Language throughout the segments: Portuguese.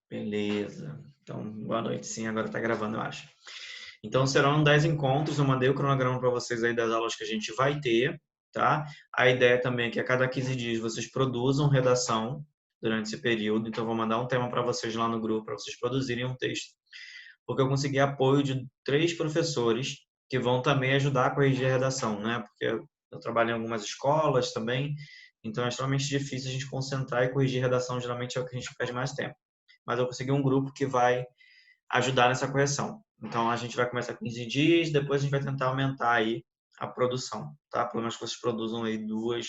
Beleza. Então, boa noite. Sim, agora está gravando, eu acho. Então, serão 10 encontros. Eu mandei o cronograma para vocês aí das aulas que a gente vai ter, tá? A ideia também é que a cada 15 dias vocês produzam redação durante esse período. Então, eu vou mandar um tema para vocês lá no grupo, para vocês produzirem um texto. Porque eu consegui apoio de 3 professores que vão também ajudar a corrigir a redação, né? Porque eu trabalho em algumas escolas também, então é extremamente difícil a gente concentrar e corrigir a redação, geralmente é o que a gente perde mais tempo. Mas eu consegui um grupo que vai ajudar nessa correção. Então, a gente vai começar 15 dias, depois a gente vai tentar aumentar aí a produção, tá? Pelo menos que vocês produzam aí 2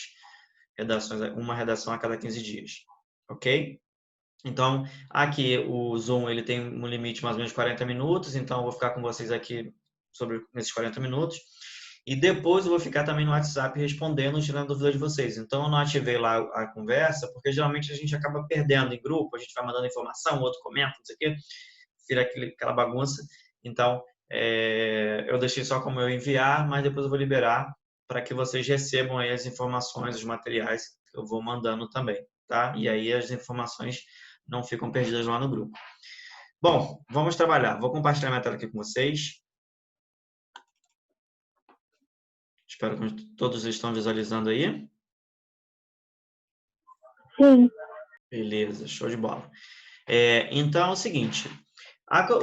redações, uma redação a cada 15 dias, ok? Então, aqui o Zoom ele tem um limite mais ou menos de 40 minutos, então eu vou ficar com vocês aqui nesses 40 minutos. E depois eu vou ficar também no WhatsApp respondendo, tirando dúvidas de vocês. Então, eu não ativei lá a conversa, porque geralmente a gente acaba perdendo em grupo, a gente vai mandando informação, o outro comenta, não sei o quê, vira aquela bagunça. Então, eu deixei só como eu enviar, mas depois eu vou liberar para que vocês recebam aí as informações, os materiais que eu vou mandando também, tá? E aí as informações não ficam perdidas lá no grupo. Bom, vamos trabalhar. Vou compartilhar minha tela aqui com vocês. Espero que todos estão visualizando aí. Sim. Beleza, show de bola. Então é o seguinte,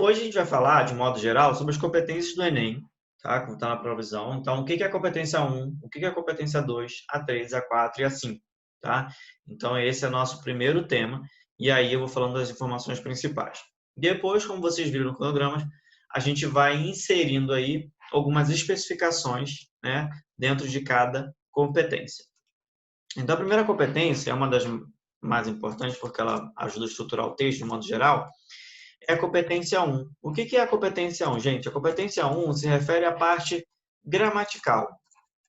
hoje a gente vai falar, de modo geral, sobre as competências do Enem, tá? Como está na provisão. Então, o que é a competência 1, o que é a competência 2, a 3, a 4 e a 5, tá? Então, esse é o nosso primeiro tema, e aí eu vou falando das informações principais. Depois, como vocês viram no cronograma, a gente vai inserindo aí algumas especificações, né, dentro de cada competência. Então, a primeira competência é uma das mais importantes, porque ela ajuda a estruturar o texto, de modo geral, é a competência 1. O que é a competência 1, gente? A competência 1 se refere à parte gramatical,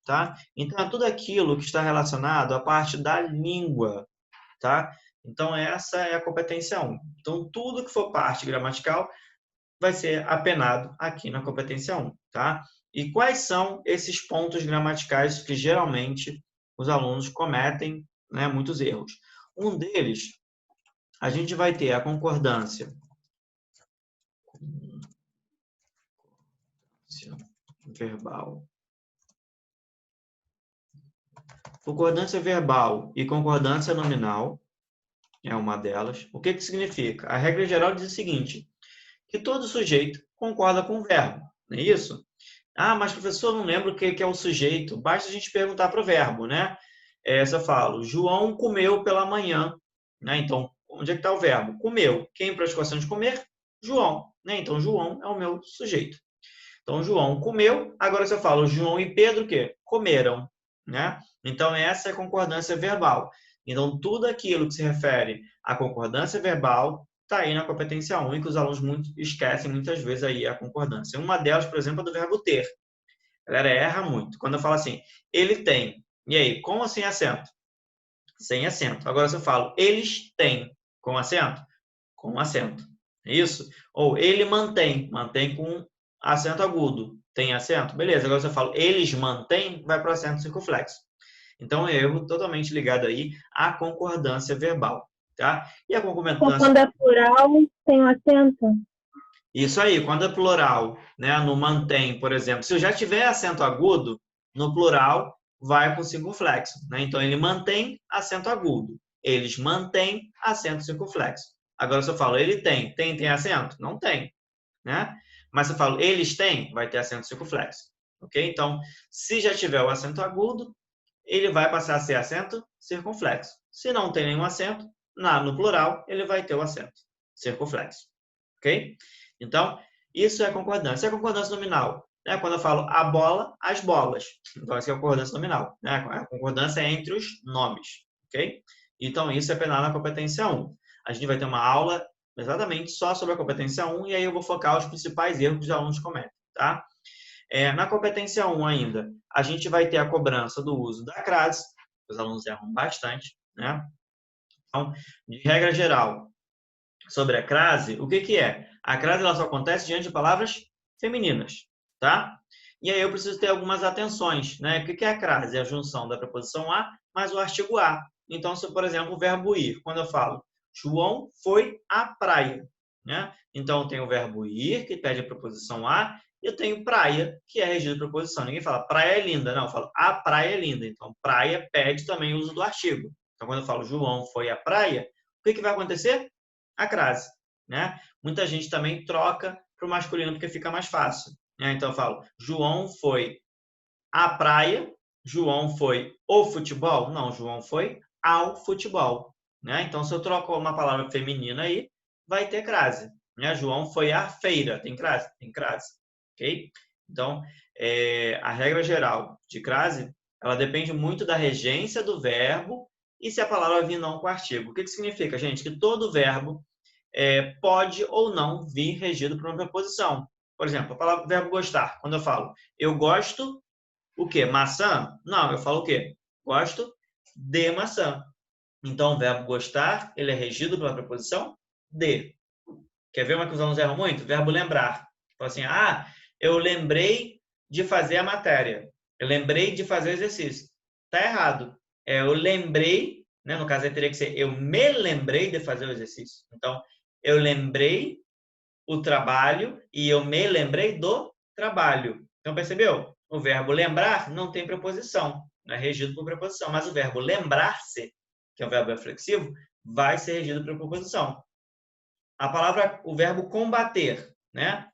tá? Então, é tudo aquilo que está relacionado à parte da língua, tá? Então, essa é a competência 1. Então, tudo que for parte gramatical vai ser apenado aqui na competência 1, tá? E quais são esses pontos gramaticais que geralmente os alunos cometem, né, muitos erros? Um deles, a gente vai ter a concordância verbal. Concordância verbal e concordância nominal é uma delas. O que significa? A regra geral diz o seguinte, que todo sujeito concorda com o verbo, não é isso? Ah, mas professor, não lembro o que é o sujeito. Basta a gente perguntar para o verbo, né? Se eu falo, João comeu pela manhã, né? Então, onde é que está o verbo? Comeu. Quem praticou a ação de comer? João, né? Então, João é o meu sujeito. Então, João comeu. Agora, se eu falo João e Pedro, o quê? Comeram, né? Então, essa é a concordância verbal. Então, tudo aquilo que se refere à concordância verbal está aí na competência 1, que os alunos esquecem muitas vezes aí a concordância. Uma delas, por exemplo, é do verbo ter. A galera erra muito. Quando eu falo assim, ele tem. E aí, com ou sem acento? Sem acento. Agora, se eu falo, eles têm, com acento? Com acento. É isso? Ou ele mantém. Mantém com acento agudo. Tem acento? Beleza. Agora, se eu falo, eles mantêm, vai para o acento circunflexo. Então, é erro totalmente ligado aí à concordância verbal. Tá? E a concordância... Quando é plural, tem um acento? Isso aí, quando é plural, né, no mantém, por exemplo, se eu já tiver acento agudo, no plural vai com circunflexo, né? Então, ele mantém acento agudo. Eles mantêm acento circunflexo. Agora, se eu falo ele tem acento? Não tem, né? Mas se eu falo eles têm, vai ter acento circunflexo, ok? Então, se já tiver o acento agudo, ele vai passar a ser acento circunflexo. Se não tem nenhum acento, no plural, ele vai ter o acento circunflexo, ok? Então, isso é concordância. É concordância nominal, né? Quando eu falo a bola, as bolas. Então, essa é a concordância nominal, né? A concordância é entre os nomes, ok? Então, isso é penal na competência 1. A gente vai ter uma aula exatamente só sobre a competência 1 e aí eu vou focar os principais erros que os alunos cometem, tá? Na competência 1 ainda, a gente vai ter a cobrança do uso da crase, os alunos erram bastante, né? Então, de regra geral, sobre a crase, o que é? A crase ela só acontece diante de palavras femininas, tá? E aí eu preciso ter algumas atenções, né? O que é a crase? É a junção da preposição a mais o artigo a. Então, se, por exemplo, o verbo ir, quando eu falo João foi à praia, né? Então, tem o verbo ir, que pede a preposição a, e eu tenho praia, que é regido por preposição. Ninguém fala praia é linda, não. Eu falo a praia é linda. Então, praia pede também o uso do artigo. Então, quando eu falo João foi à praia, o que vai acontecer? A crase, né? Muita gente também troca para o masculino porque fica mais fácil, né? Então, eu falo João foi à praia, João foi ao futebol? Não, João foi ao futebol, né? Então, se eu troco uma palavra feminina aí, vai ter crase, né? João foi à feira, tem crase? Tem crase, ok? Então, a regra geral de crase, ela depende muito da regência do verbo e se a palavra vir não com artigo. O que significa, gente? Que todo verbo pode ou não vir regido por uma preposição. Por exemplo, a palavra verbo gostar. Quando eu falo eu gosto o quê? Maçã? Não, eu falo o quê? Gosto de maçã. Então, o verbo gostar, ele é regido pela preposição de. Quer ver uma que os alunos erram muito? Verbo lembrar. Então, assim, eu lembrei de fazer a matéria. Eu lembrei de fazer o exercício. Está errado. Eu lembrei, né? No caso, aí teria que ser eu me lembrei de fazer o exercício. Então, eu lembrei o trabalho e eu me lembrei do trabalho. Então, percebeu? O verbo lembrar não tem preposição, não é regido por preposição, mas o verbo lembrar-se, que é o verbo reflexivo, vai ser regido por preposição. O verbo combater, né?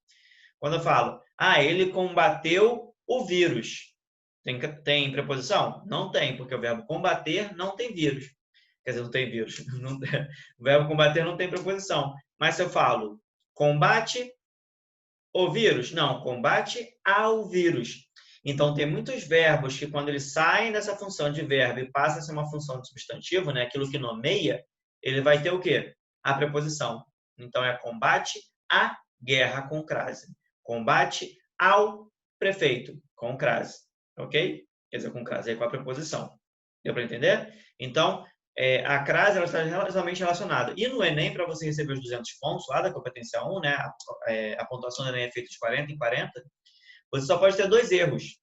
Quando eu falo, ele combateu o vírus. Tem preposição? Não tem, porque o verbo combater não tem vírus. Quer dizer, não tem vírus. O verbo combater não tem preposição. Mas se eu falo combate o vírus? Não, combate ao vírus. Então, tem muitos verbos que, quando eles saem dessa função de verbo e passam a ser uma função de substantivo, né, aquilo que nomeia, ele vai ter o quê? A preposição. Então, é combate à guerra com crase. Combate ao prefeito com crase. Ok? Quer dizer, com crase aí com a preposição. Deu para entender? Então, a crase ela está relativamente relacionada. E no Enem, para você receber os 200 pontos lá da competência 1, né, a pontuação do Enem é feita de 40 em 40, você só pode ter 2 erros.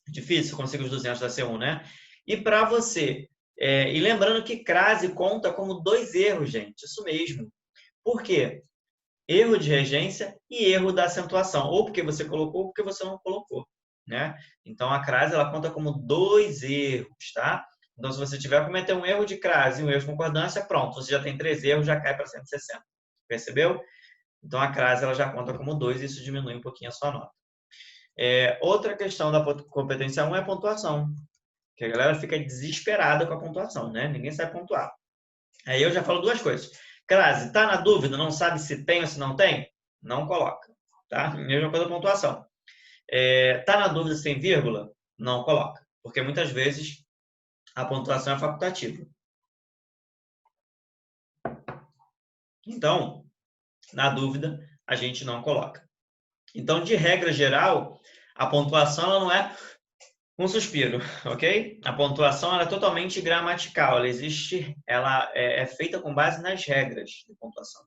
Difícil conseguir os 200 da C1, né? E para você... e lembrando que crase conta como 2 erros, gente. Isso mesmo. Por quê? Erro de regência e erro da acentuação. Ou porque você colocou ou porque você não colocou, né? Então, a crase ela conta como 2 erros, tá? Então, se você tiver a cometer um erro de crase e um erro de concordância, pronto, você já tem 3 erros, já cai para 160. Percebeu? Então, a crase ela já conta como 2 e isso diminui um pouquinho a sua nota. Outra questão da competência 1 é a pontuação, que a galera fica desesperada com a pontuação, né? Ninguém sabe pontuar. Aí eu já falo 2 coisas. Crase, tá na dúvida, não sabe se tem ou se não tem? Não coloca, tá? Mesma coisa a pontuação. Tá na dúvida se tem vírgula? Não coloca, porque muitas vezes a pontuação é facultativa. Então, na dúvida, a gente não coloca. Então, de regra geral, a pontuação ela não é um suspiro, ok? A pontuação ela é totalmente gramatical, ela é feita com base nas regras de pontuação.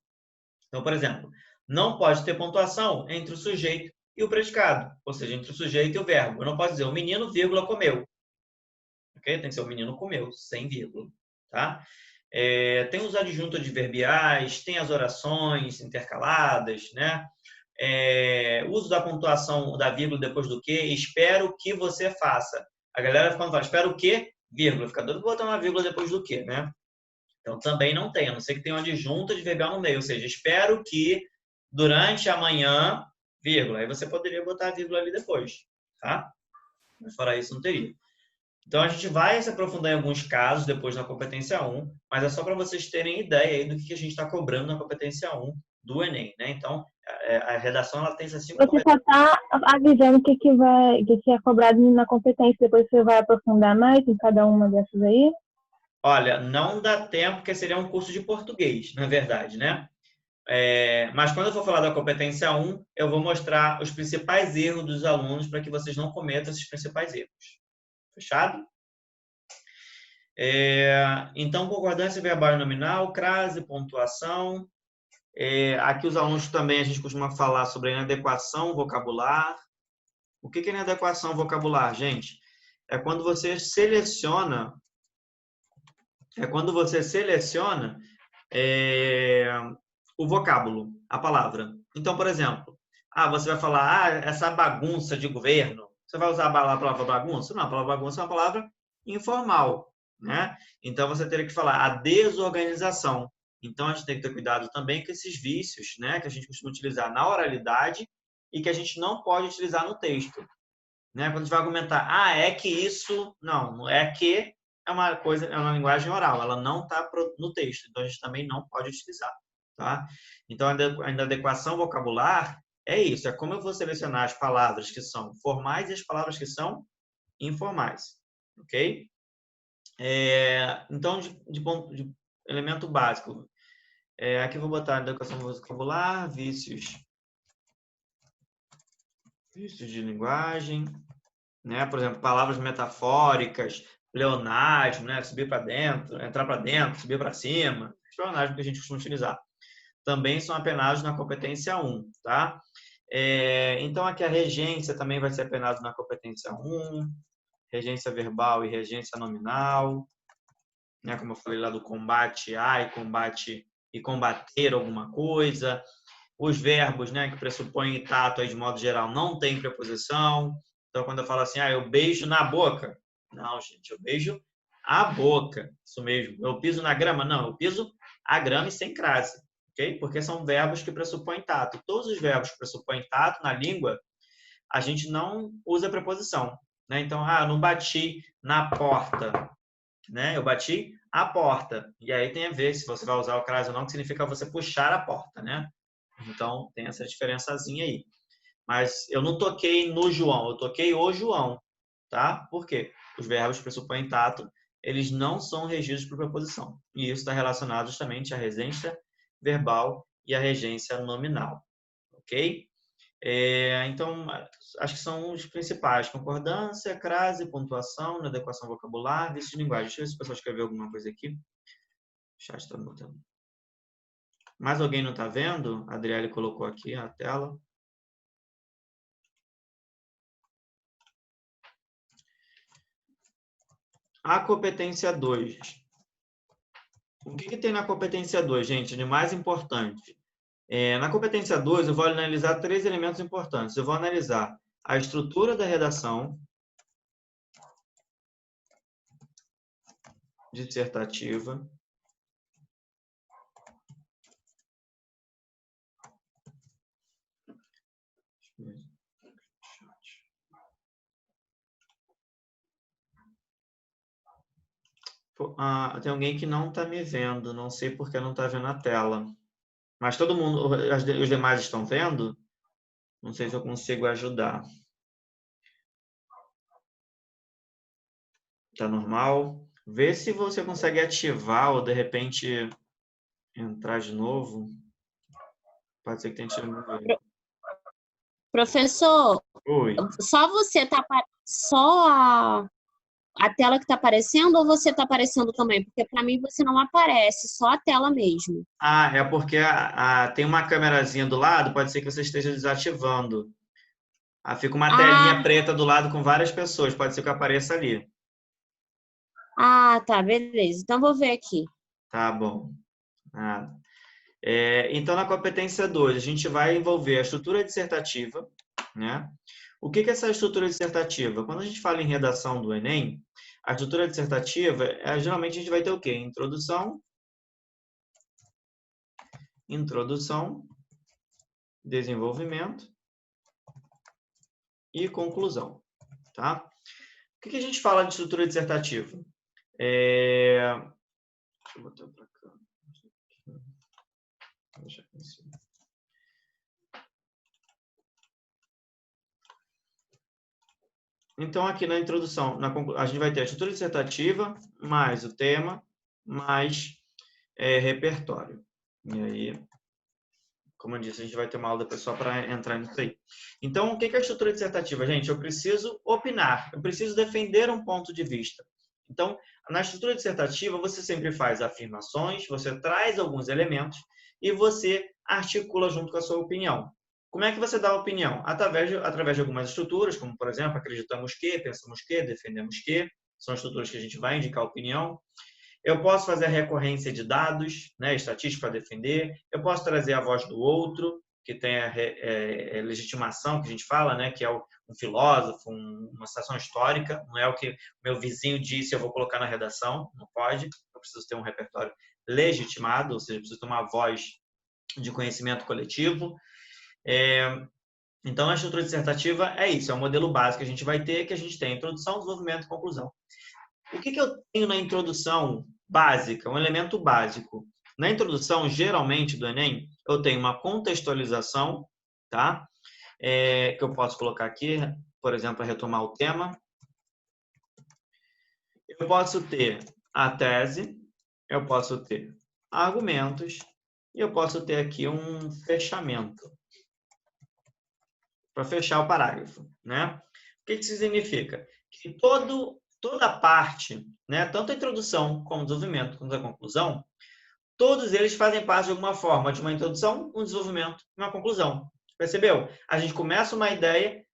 Então, por exemplo, não pode ter pontuação entre o sujeito e o predicado, ou seja, entre o sujeito e o verbo. Eu não posso dizer o menino, vírgula, comeu. Ok? Tem que ser o menino comeu, sem vírgula, tá? Tem os adjuntos adverbiais, tem as orações intercaladas, né? Uso da pontuação da vírgula depois do que, espero que você faça. A galera quando fala, espero o que, vírgula, fica doido botar uma vírgula depois do que, né? Então também não tem, a não ser que tenha um adjunto adverbial no meio, ou seja, espero que durante a manhã, vírgula, aí você poderia botar a vírgula ali depois, tá? Mas fora isso não teria. Então, a gente vai se aprofundar em alguns casos depois na competência 1, mas é só para vocês terem ideia aí do que a gente está cobrando na competência 1 do Enem, né? Então, a redação ela tem essas 5 Você só está avisando o que é cobrado na competência, depois você vai aprofundar mais em cada uma dessas aí? Olha, não dá tempo, porque seria um curso de português, na verdade, né? Mas quando eu for falar da competência 1, eu vou mostrar os principais erros dos alunos para que vocês não cometam esses principais erros. Fechado? Então, concordância verbal e nominal, crase, pontuação. Aqui os alunos também, a gente costuma falar sobre inadequação vocabular. O que é inadequação vocabular, gente? É quando você seleciona o vocábulo, a palavra. Então, por exemplo, você vai falar, essa bagunça de governo. Você vai usar a palavra bagunça? Não, a palavra bagunça é uma palavra informal, né? Então, você teria que falar a desorganização. Então, a gente tem que ter cuidado também com esses vícios, né? Que a gente costuma utilizar na oralidade e que a gente não pode utilizar no texto. Né? Quando a gente vai argumentar, é que isso... Não é que é uma coisa, é uma linguagem oral, ela não está no texto, então a gente também não pode utilizar. Tá? Então, a adequação vocabular é isso, é como eu vou selecionar as palavras que são formais e as palavras que são informais. Ok? Então, de elemento básico, aqui eu vou botar adequação vocabular, vícios de linguagem, né? Por exemplo, palavras metafóricas, pleonasmo, né? Subir para dentro, entrar para dentro, subir para cima, pleonasmo que a gente costuma utilizar. Também são apenados na competência 1, tá? Então, aqui a regência também vai ser apenado na competência 1, regência verbal e regência nominal, né? Como eu falei lá do combate a e combater alguma coisa. Os verbos, né, que pressupõem tato, aí, de modo geral, não tem preposição. Então, quando eu falo assim, eu beijo na boca. Não, gente, eu beijo a boca. Isso mesmo. Eu piso na grama? Não, eu piso a grama e sem crase. Okay? Porque são verbos que pressupõem tato. Todos os verbos que pressupõem tato na língua, a gente não usa preposição. Né? Então, eu não bati na porta. Né? Eu bati a porta. E aí tem a ver se você vai usar o crase ou não, que significa você puxar a porta, né? Então, tem essa diferençazinha aí. Mas eu não toquei no João, eu toquei o João, tá? Por quê? Os verbos pressupõem tato, eles não são regidos por preposição. E isso está relacionado justamente à regência verbal e à regência nominal, ok? Então, acho que são os principais. Concordância, crase, pontuação, adequação vocabular, vício de linguagem. Deixa eu ver se o pessoal escreveu alguma coisa aqui. O chat está botando. Mais alguém não está vendo? A Adriele colocou aqui a tela. A competência 2. O que tem na competência 2, gente? De mais importante. Na competência 2, eu vou analisar 3 elementos importantes. Eu vou analisar a estrutura da redação dissertativa. Tem alguém que não está me vendo, não sei porque não está vendo a tela. Mas todo mundo, os demais estão vendo? Não sei se eu consigo ajudar. Tá normal? Vê se você consegue ativar ou, de repente, entrar de novo. Pode ser que tenha tirado. Professor, Oi. só você tá... Só a tela que está aparecendo ou você está aparecendo também? Porque para mim você não aparece, só a tela mesmo. É porque tem uma câmerazinha do lado, pode ser que você esteja desativando. Fica uma telinha preta do lado com várias pessoas, pode ser que apareça ali. Tá, beleza. Então vou ver aqui. Tá bom. Então, na competência 2, a gente vai envolver a estrutura dissertativa, né? O que é essa estrutura dissertativa? Quando a gente fala em redação do Enem, a estrutura dissertativa, geralmente a gente vai ter o quê? Introdução, desenvolvimento e conclusão, tá? O que a gente fala de estrutura dissertativa? Deixa eu botar para cá. Então, aqui na introdução, a gente vai ter a estrutura dissertativa, mais o tema, mais repertório. E aí, como eu disse, a gente vai ter uma aula depois só para entrar nisso aí. Então, o que é a estrutura dissertativa, gente? Eu preciso opinar, eu preciso defender um ponto de vista. Então, na estrutura dissertativa, você sempre faz afirmações, você traz alguns elementos e você articula junto com a sua opinião. Como é que você dá a opinião? Através de algumas estruturas, como, por exemplo, acreditamos que, pensamos que, defendemos que, são estruturas que a gente vai indicar opinião. Eu posso fazer a recorrência de dados, né, estatística para defender. Eu posso trazer a voz do outro, que tem a legitimação, que a gente fala, né, que é um filósofo, uma citação histórica. Não é o que meu vizinho disse, eu vou colocar na redação. Não pode. Eu preciso ter um repertório legitimado, ou seja, eu preciso ter uma voz de conhecimento coletivo. Então, a estrutura dissertativa é isso, é o modelo básico que a gente vai ter, que a gente tem introdução, desenvolvimento e conclusão. O que eu tenho na introdução básica, um elemento básico? Na introdução, geralmente, do Enem, eu tenho uma contextualização, tá? Que eu posso colocar aqui, por exemplo, para retomar o tema. Eu posso ter a tese, eu posso ter argumentos, e eu posso ter aqui um fechamento, para fechar o parágrafo, né? O que isso significa? Que toda parte, né, tanto a introdução como o desenvolvimento, como a conclusão, todos eles fazem parte de alguma forma de uma introdução, um desenvolvimento e uma conclusão. Percebeu? A gente começa uma ideia,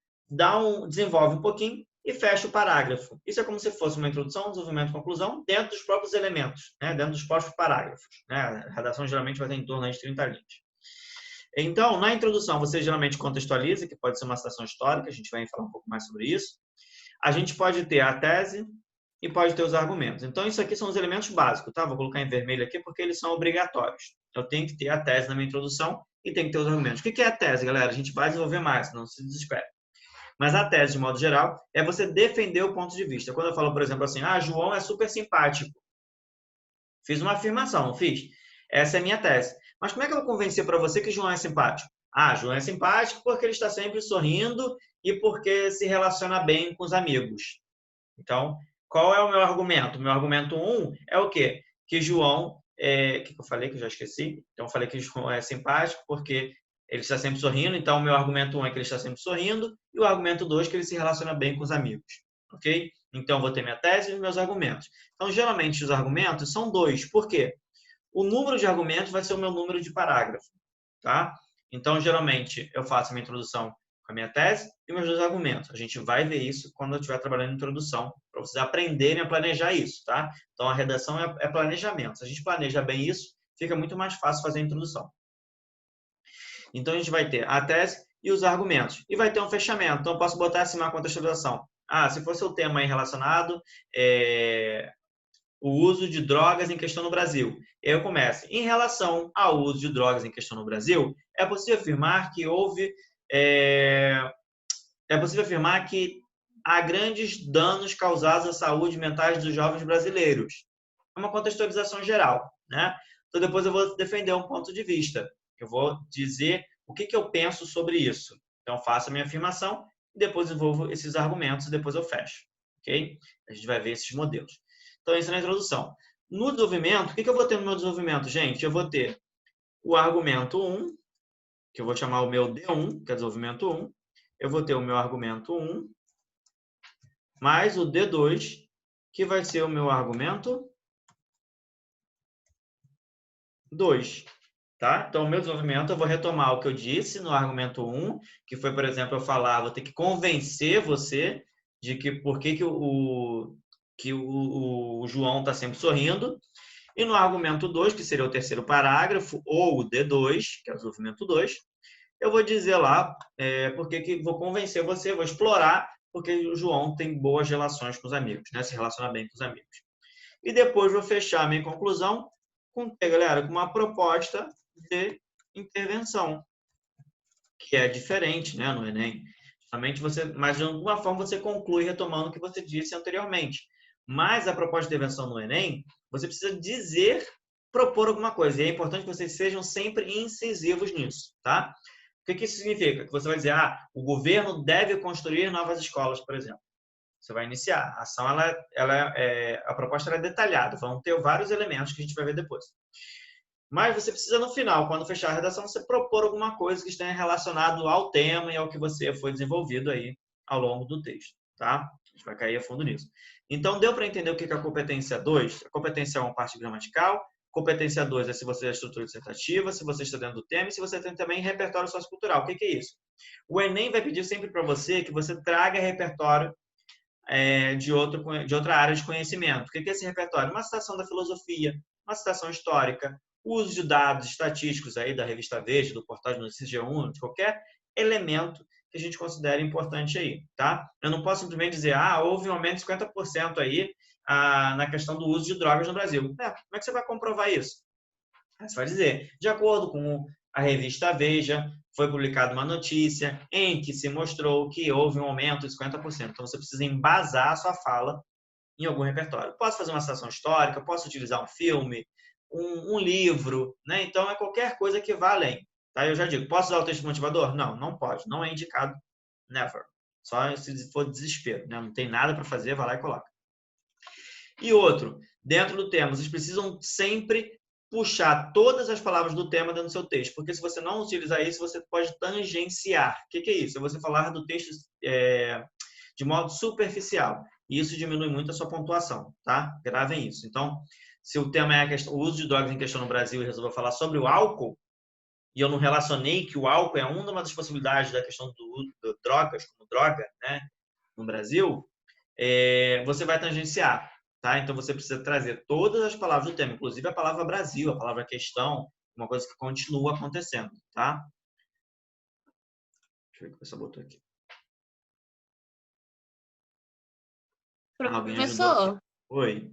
desenvolve um pouquinho e fecha o parágrafo. Isso é como se fosse uma introdução, um desenvolvimento e conclusão dentro dos próprios elementos, né, dentro dos próprios parágrafos. Né? A redação geralmente vai ter em torno de 30 linhas. Então, na introdução, você geralmente contextualiza, que pode ser uma citação histórica, a gente vai falar um pouco mais sobre isso. A gente pode ter a tese e pode ter os argumentos. Então, isso aqui são os elementos básicos, tá? Vou colocar em vermelho aqui porque eles são obrigatórios. Eu tenho que ter a tese na minha introdução e tenho que ter os argumentos. O que é a tese, galera? A gente vai desenvolver mais, não se desespere. Mas a tese, de modo geral, é você defender o ponto de vista. Quando eu falo, por exemplo, assim, João é super simpático. Fiz uma afirmação, não fiz? Essa é a minha tese. Mas como é que eu vou convencer para você que João é simpático? João é simpático porque ele está sempre sorrindo e porque se relaciona bem com os amigos. Então, qual é o meu argumento? O meu argumento 1 é o quê? Que João... O que eu falei que eu já esqueci? Então, eu falei que João é simpático porque ele está sempre sorrindo. Então, o meu argumento 1 é que ele está sempre sorrindo. E o argumento 2 é que ele se relaciona bem com os amigos. Ok? Então, vou ter minha tese e os meus argumentos. Então, geralmente, os argumentos são 2. Por quê? O número de argumentos vai ser o meu número de parágrafo, tá? Então, geralmente, eu faço a minha introdução com a minha tese e meus 2 argumentos. A gente vai ver isso quando eu estiver trabalhando em introdução, para vocês aprenderem a planejar isso, tá? Então, a redação é planejamento. Se a gente planeja bem isso, fica muito mais fácil fazer a introdução. Então, a gente vai ter a tese e os argumentos. E vai ter um fechamento. Então, eu posso botar assim uma contextualização. Se fosse o tema aí relacionado... o uso de drogas em questão no Brasil. Eu começo. Em relação ao uso de drogas em questão no Brasil, é possível afirmar que há grandes danos causados à saúde mental dos jovens brasileiros. É uma contextualização geral, né? Então, depois eu vou defender um ponto de vista. Eu vou dizer o que eu penso sobre isso. Então, faço a minha afirmação, depois desenvolvo esses argumentos e depois eu fecho. Ok? A gente vai ver esses modelos. Então, isso é na introdução. No desenvolvimento, o que eu vou ter no meu desenvolvimento, gente? Eu vou ter o argumento 1, que eu vou chamar o meu D1, que é desenvolvimento 1. Eu vou ter o meu argumento 1, mais o D2, que vai ser o meu argumento 2. Tá? Então, o meu desenvolvimento, eu vou retomar o que eu disse no argumento 1, que foi, por exemplo, eu falar, vou ter que convencer você de que por que o João está sempre sorrindo. E no argumento 2, que seria o terceiro parágrafo, ou o D2, que é o desenvolvimento 2, eu vou dizer lá porque vou convencer você, vou explorar porque o João tem boas relações com os amigos, né? Se relaciona bem com os amigos. E depois vou fechar a minha conclusão com uma proposta de intervenção, que é diferente, né, no Enem. Mas de alguma forma você conclui retomando o que você disse anteriormente. Mas a proposta de intervenção no Enem, você precisa propor alguma coisa. E é importante que vocês sejam sempre incisivos nisso, tá? O que isso significa? Que você vai dizer, o governo deve construir novas escolas, por exemplo. Você vai iniciar. A ação, a proposta é detalhada. Vão ter vários elementos que a gente vai ver depois. Mas você precisa, no final, quando fechar a redação, você propor alguma coisa que esteja relacionado ao tema e ao que você foi desenvolvido aí ao longo do texto, tá? A gente vai cair a fundo nisso. Então, deu para entender o que é a competência 2? A competência 1 é parte gramatical, competência 2 é se você é estrutura dissertativa, se você está dentro do tema e se você tem também repertório sociocultural. O que é isso? O Enem vai pedir sempre para você que você traga repertório de outra área de conhecimento. O que é esse repertório? Uma citação da filosofia, uma citação histórica, o uso de dados estatísticos aí da revista Veja, do portal de notícias G1, de qualquer elemento que a gente considera importante aí, tá? Eu não posso simplesmente dizer, houve um aumento de 50% aí na questão do uso de drogas no Brasil. Como é que você vai comprovar isso? Você vai dizer, de acordo com a revista Veja, foi publicada uma notícia em que se mostrou que houve um aumento de 50%. Então, você precisa embasar a sua fala em algum repertório. Posso fazer uma citação histórica, posso utilizar um filme, um livro, né? Então, é qualquer coisa que vá além. Tá? Eu já digo, posso usar o texto motivador? Não, não pode. Não é indicado. Never. Só se for desespero. Né? Não tem nada para fazer, vai lá e coloca. E outro, dentro do tema, vocês precisam sempre puxar todas as palavras do tema dentro do seu texto, porque se você não utilizar isso, você pode tangenciar. O que é isso? É você falar do texto de modo superficial. E isso diminui muito a sua pontuação, tá? Gravem isso. Então, se o tema é o uso de drogas em questão no Brasil e resolveu falar sobre o álcool, e eu não relacionei que o álcool é uma das possibilidades da questão do uso de drogas, como droga, né, no Brasil, você vai tangenciar. Tá? Então, você precisa trazer todas as palavras do tema, inclusive a palavra Brasil, a palavra questão, uma coisa que continua acontecendo. Tá? Deixa eu ver o que a pessoa botou aqui. Professor, oi.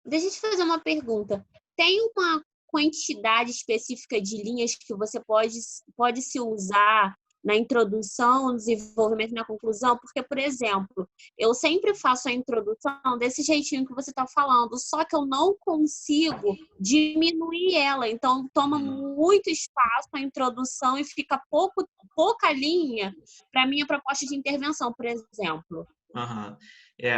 Deixa eu te fazer uma pergunta. Tem uma quantidade específica de linhas que você pode se usar na introdução, no desenvolvimento e na conclusão? Porque, por exemplo, eu sempre faço a introdução desse jeitinho que você está falando, só que eu não consigo diminuir ela. Então, toma muito espaço a introdução e fica pouca linha para a minha proposta de intervenção, por exemplo.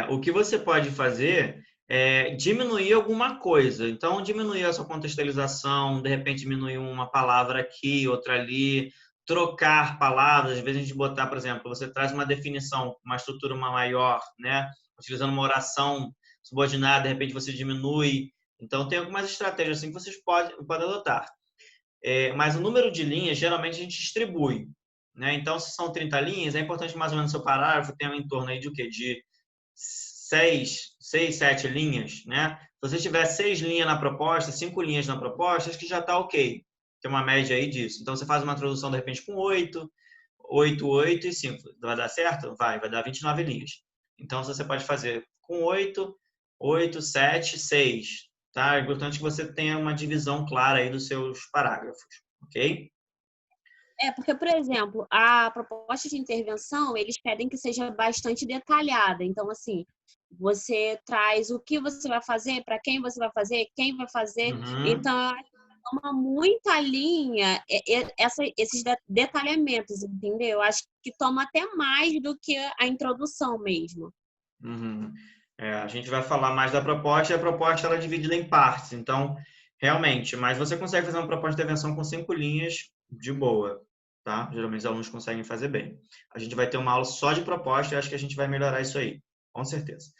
O que você pode fazer é diminuir alguma coisa. Então, diminuir a sua contextualização, de repente diminuir uma palavra aqui, outra ali, trocar palavras, às vezes a gente botar, por exemplo, você traz uma definição, uma estrutura maior, né? Utilizando uma oração subordinada, de repente você diminui. Então, tem algumas estratégias assim que vocês podem adotar. Mas o número de linhas, geralmente, a gente distribui. Né? Então, se são 30 linhas, é importante mais ou menos o seu parágrafo tenha em torno aí de o quê? De 6, 7 linhas. Né? Se você tiver 6 linhas na proposta, 5 linhas na proposta, acho que já está ok. Tem uma média aí disso. Então, você faz uma introdução, de repente, com 8, 8 e 5. Vai dar certo? Vai dar 29 linhas. Então, você pode fazer com 8, 7, 6. Tá? É importante que você tenha uma divisão clara aí dos seus parágrafos. Ok? Porque, por exemplo, a proposta de intervenção, eles pedem que seja bastante detalhada. Então, assim, você traz o que você vai fazer, para quem você vai fazer, quem vai fazer. Então, toma muita linha esses detalhamentos, entendeu? Eu acho que toma até mais do que a introdução mesmo. A gente vai falar mais da proposta, e a proposta ela é dividida em partes. Então, realmente, mas você consegue fazer uma proposta de intervenção com 5 linhas de boa, tá? Geralmente os alunos conseguem fazer bem. A gente vai ter uma aula só de proposta e acho que a gente vai melhorar isso aí, com certeza.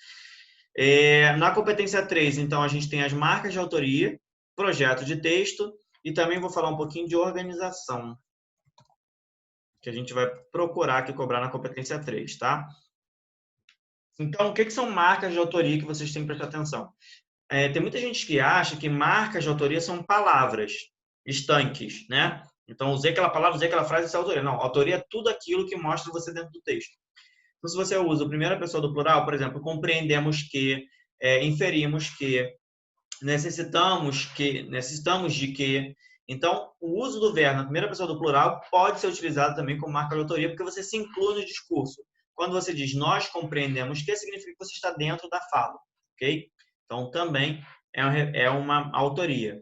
Na competência 3, então, a gente tem as marcas de autoria, projeto de texto e também vou falar um pouquinho de organização, que a gente vai procurar aqui cobrar na competência 3, tá? Então, o que são marcas de autoria que vocês têm que prestar atenção? Tem muita gente que acha que marcas de autoria são palavras estanques, né? Então, usei aquela palavra, usei aquela frase, isso é autoria. Não, autoria é tudo aquilo que mostra você dentro do texto. Então, se você usa a primeira pessoa do plural, por exemplo, compreendemos que, inferimos que, necessitamos de que. Então, o uso do verbo na primeira pessoa do plural pode ser utilizado também como marca de autoria, porque você se inclui no discurso. Quando você diz nós compreendemos que, significa que você está dentro da fala, ok? Então, também é uma autoria.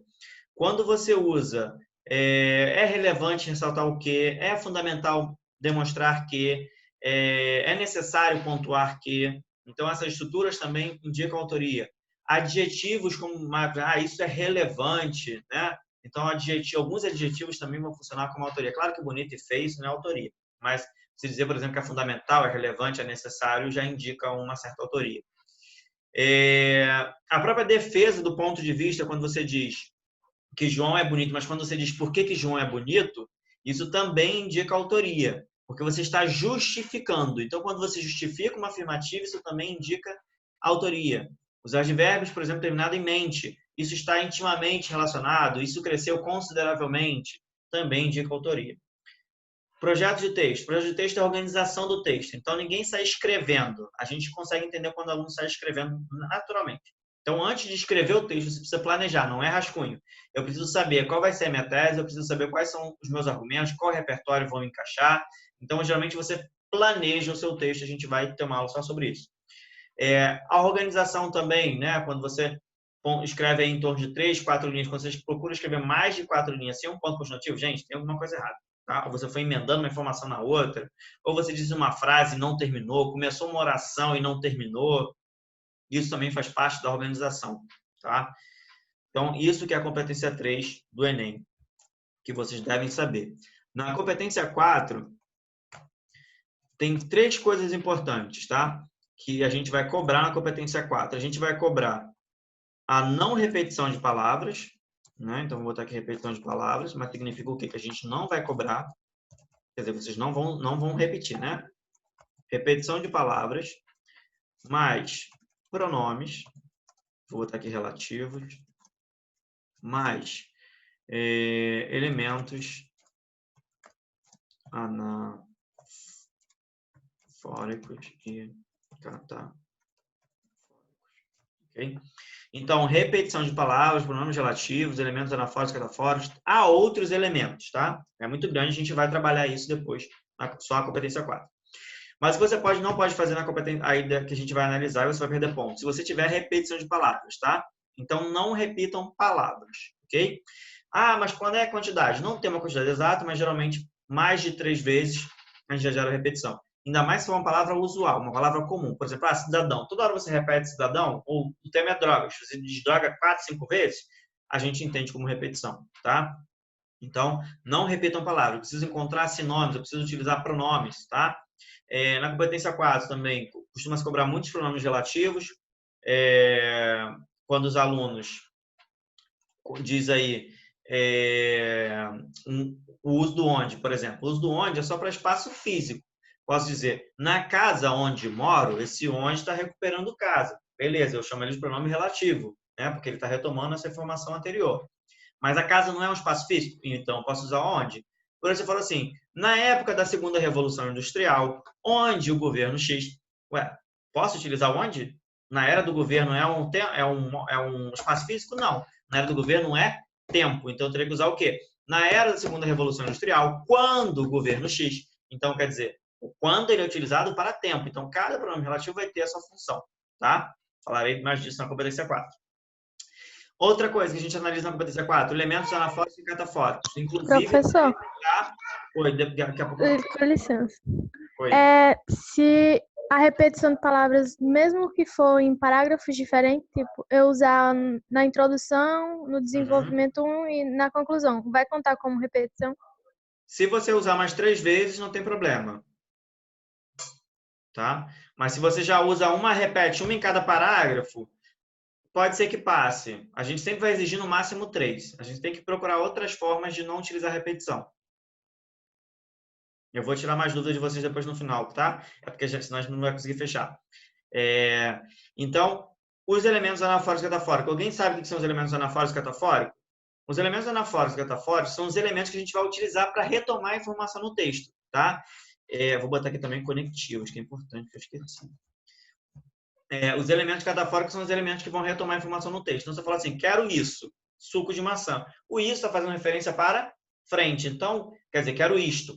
Quando você usa é relevante ressaltar o que, é fundamental demonstrar que, é necessário pontuar que. Então, essas estruturas também indicam autoria. Adjetivos como isso é relevante, né? Então, alguns adjetivos também vão funcionar como autoria. Claro que bonito e feio isso não é autoria, mas se dizer, por exemplo, que é fundamental, é relevante, é necessário, já indica uma certa autoria. A própria defesa do ponto de vista, quando você diz que João é bonito, mas quando você diz por que João é bonito, isso também indica autoria. Porque você está justificando. Então, quando você justifica uma afirmativa, isso também indica autoria. Os advérbios, por exemplo, terminado em mente, isso está intimamente relacionado, isso cresceu consideravelmente, também indica autoria. Projeto de texto. Projeto de texto é a organização do texto. Então, ninguém sai escrevendo. A gente consegue entender quando o aluno sai escrevendo naturalmente. Então, antes de escrever o texto, você precisa planejar, não é rascunho. Eu preciso saber qual vai ser a minha tese, eu preciso saber quais são os meus argumentos, qual repertório vão encaixar. Então, geralmente, você planeja o seu texto, a gente vai ter uma aula só sobre isso. A organização também, né? Quando você escreve aí em torno de 3, 4 linhas, quando você procura escrever mais de 4 linhas sem um ponto continuativo, gente, tem alguma coisa errada. Tá? Ou você foi emendando uma informação na outra, ou você disse uma frase e não terminou, começou uma oração e não terminou. Isso também faz parte da organização. Tá? Então, isso que é a competência 3 do Enem, que vocês devem saber. Na competência 4, tem 3 coisas importantes, tá? Que a gente vai cobrar na competência 4. A gente vai cobrar a não repetição de palavras, né? Então, vou botar aqui repetição de palavras, mas significa o quê? Que a gente não vai cobrar. Quer dizer, vocês não vão repetir, né? Repetição de palavras, mais pronomes, vou botar aqui relativos, mais elementos anafóricos e catafóricos. Ok? Então, repetição de palavras, pronomes relativos, elementos anafóricos, catafóricos, há outros elementos, tá? É muito grande, a gente vai trabalhar isso depois, só a competência 4. Mas você não pode fazer na competência aí que a gente vai analisar e você vai perder pontos. Se você tiver repetição de palavras, tá? Então, não repitam palavras, ok? Ah, mas quando é a quantidade? Não tem uma quantidade exata, mas geralmente mais de 3 vezes a gente já gera repetição. Ainda mais se for uma palavra usual, uma palavra comum. Por exemplo, cidadão. Toda hora você repete cidadão, ou o tema é drogas. Você diz droga 4, 5 vezes, a gente entende como repetição, tá? Então, não repitam palavras. Eu preciso encontrar sinônimos, eu preciso utilizar pronomes, tá? Na competência 4 também, costuma-se cobrar muitos pronomes relativos. Quando os alunos diz aí o uso do onde, por exemplo. O uso do onde é só para espaço físico. Posso dizer, na casa onde moro, esse onde está recuperando casa. Beleza, eu chamo ele de pronome relativo, né? Porque ele está retomando essa informação anterior. Mas a casa não é um espaço físico, então eu posso usar onde? Por exemplo, você fala assim, na época da segunda revolução industrial, onde o governo X... Ué, posso utilizar onde? Na era do governo é um espaço físico? Não. Na era do governo é tempo. Então, eu teria que usar o quê? Na era da segunda revolução industrial, quando o governo X. Então, quer dizer, o quando ele é utilizado para tempo. Então, cada pronome relativo vai ter a sua função. Tá? Falarei mais disso na competência 4. Outra coisa que a gente analisa na competência 4, elementos anafóricos e catafóricos. Inclusive, Professor, oi, daqui a pouco. com licença. Oi. Se a repetição de palavras, mesmo que for em parágrafos diferentes, tipo, eu usar na introdução, no desenvolvimento 1 e na conclusão, vai contar como repetição? Se você usar mais 3 vezes, não tem problema. Tá? Mas se você já usa repete uma em cada parágrafo, pode ser que passe. A gente sempre vai exigir no máximo 3. A gente tem que procurar outras formas de não utilizar repetição. Eu vou tirar mais dúvidas de vocês depois no final, tá? É porque senão a gente não vai conseguir fechar. Então, os elementos anafóricos e catafóricos. Alguém sabe o que são os elementos anafóricos e catafóricos? Os elementos anafóricos e catafóricos são os elementos que a gente vai utilizar para retomar a informação no texto, tá? Vou botar aqui também conectivos, que é importante, que eu esqueci. Os elementos catafóricos são os elementos que vão retomar a informação no texto. Então, você fala assim, quero isso, suco de maçã. O isso está fazendo referência para frente. Então, quer dizer, quero isto,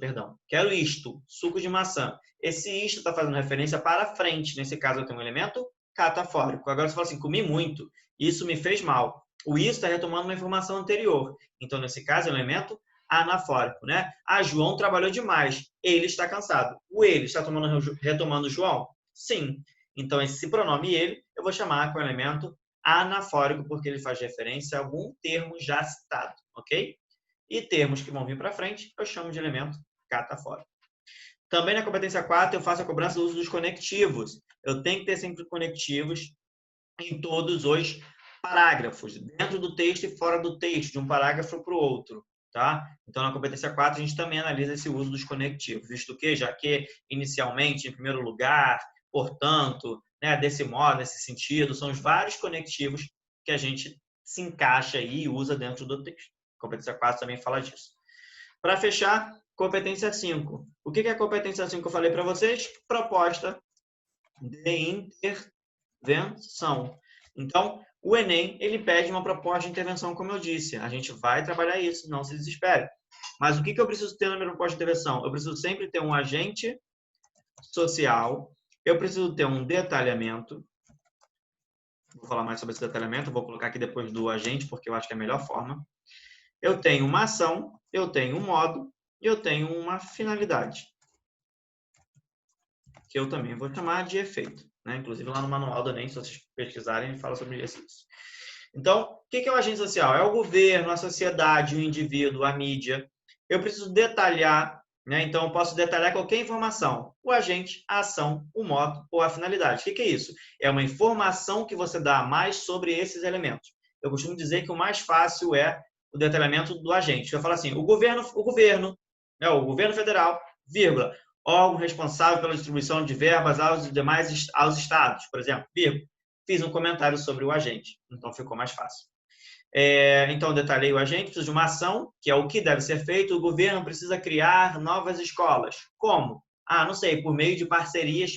suco de maçã. Esse isto está fazendo referência para frente. Nesse caso, eu tenho um elemento catafórico. Agora, você fala assim, comi muito, isso me fez mal. O isso está retomando uma informação anterior. Então, nesse caso, é um elemento anafórico, né? João trabalhou demais. Ele está cansado. O ele está retomando João? Sim. Então, esse pronome ele, eu vou chamar com o elemento anafórico, porque ele faz referência a algum termo já citado, ok? E termos que vão vir para frente, eu chamo de elemento catafórico. Também na competência 4, eu faço a cobrança do uso dos conectivos. Eu tenho que ter sempre conectivos em todos os parágrafos, dentro do texto e fora do texto, de um parágrafo para o outro, tá? Então, na competência 4, a gente também analisa esse uso dos conectivos, visto que, já que, inicialmente, em primeiro lugar, portanto, né, desse modo, nesse sentido, são os vários conectivos que a gente se encaixa aí e usa dentro do texto. A competência 4 também fala disso. Para fechar, competência 5. O que é a competência 5 que eu falei para vocês? Proposta de intervenção. Então, o Enem, ele pede uma proposta de intervenção, como eu disse. A gente vai trabalhar isso, não se desespere. Mas o que eu preciso ter na minha proposta de intervenção? Eu preciso sempre ter um agente social, eu preciso ter um detalhamento. Vou falar mais sobre esse detalhamento, vou colocar aqui depois do agente, porque eu acho que é a melhor forma. Eu tenho uma ação, eu tenho um modo e eu tenho uma finalidade, que eu também vou chamar de efeito, né? Inclusive lá no manual do Enem, se vocês pesquisarem, ele fala sobre isso. Então, o que é o agente social? É o governo, a sociedade, o indivíduo, a mídia. Eu preciso detalhar, né? Então, eu posso detalhar qualquer informação. O agente, a ação, o modo ou a finalidade. O que é isso? É uma informação que você dá a mais sobre esses elementos. Eu costumo dizer que o mais fácil é o detalhamento do agente. Eu falo assim, o governo, né? O governo federal, vírgula, órgão responsável pela distribuição de verbas aos estados, por exemplo, vírgula. Fiz um comentário sobre o agente, então ficou mais fácil. Então, detalhei o agente, precisa de uma ação, que é o que deve ser feito. O governo precisa criar novas escolas. Como? Não sei, por meio de parcerias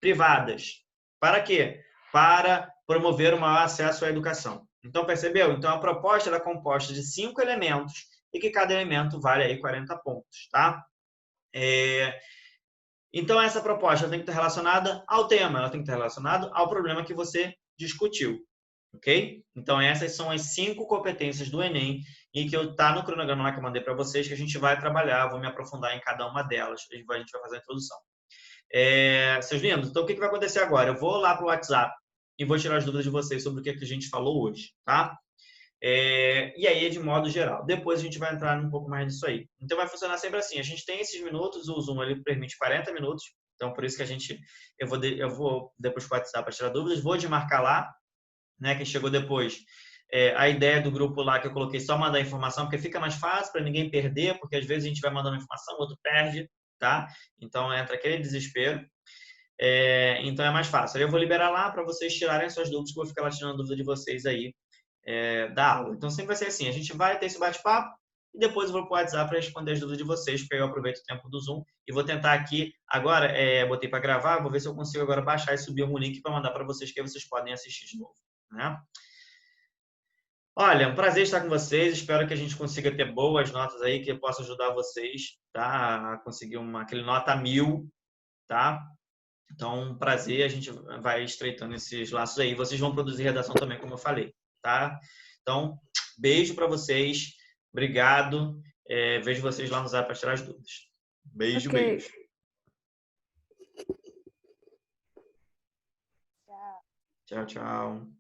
privadas. Para quê? Para promover o maior acesso à educação. Então, percebeu? Então, a proposta era composta de 5 elementos e que cada elemento vale aí 40 pontos, tá? Então, essa proposta tem que estar relacionada ao tema, ela tem que estar relacionada ao problema que você discutiu, ok? Então, essas são as 5 competências do Enem e que está no cronograma lá que eu mandei para vocês, que a gente vai trabalhar, vou me aprofundar em cada uma delas, a gente vai fazer a introdução. Seus lindos, então o que vai acontecer agora? Eu vou lá para o WhatsApp e vou tirar as dúvidas de vocês sobre o que a gente falou hoje, tá? E aí, de modo geral. Depois a gente vai entrar um pouco mais nisso aí. Então, vai funcionar sempre assim. A gente tem esses minutos, o Zoom ele permite 40 minutos. Então, por isso que eu vou depois para o WhatsApp para tirar dúvidas. Vou demarcar lá, né? Quem chegou depois. A ideia do grupo lá que eu coloquei só mandar informação, porque fica mais fácil para ninguém perder, porque às vezes a gente vai mandando informação, o outro perde, tá? Então, entra aquele desespero. Então, é mais fácil. Eu vou liberar lá para vocês tirarem suas dúvidas, que eu vou ficar lá tirando dúvida de vocês aí. Da aula. Então, sempre vai ser assim. A gente vai ter esse bate-papo e depois eu vou para o WhatsApp para responder as dúvidas de vocês, porque eu aproveito o tempo do Zoom e vou tentar aqui, agora, botei para gravar, vou ver se eu consigo agora baixar e subir um link para mandar para vocês, que aí vocês podem assistir de novo, né? Olha, um prazer estar com vocês, espero que a gente consiga ter boas notas aí, que eu possa ajudar vocês, tá? A conseguir aquele nota 1000, tá? Então, um prazer, a gente vai estreitando esses laços aí. Vocês vão produzir redação também, como eu falei, tá? Então, beijo para vocês. Obrigado. Vejo vocês lá no Zap para tirar as dúvidas. Beijo, Ok. beijo. Tchau, tchau.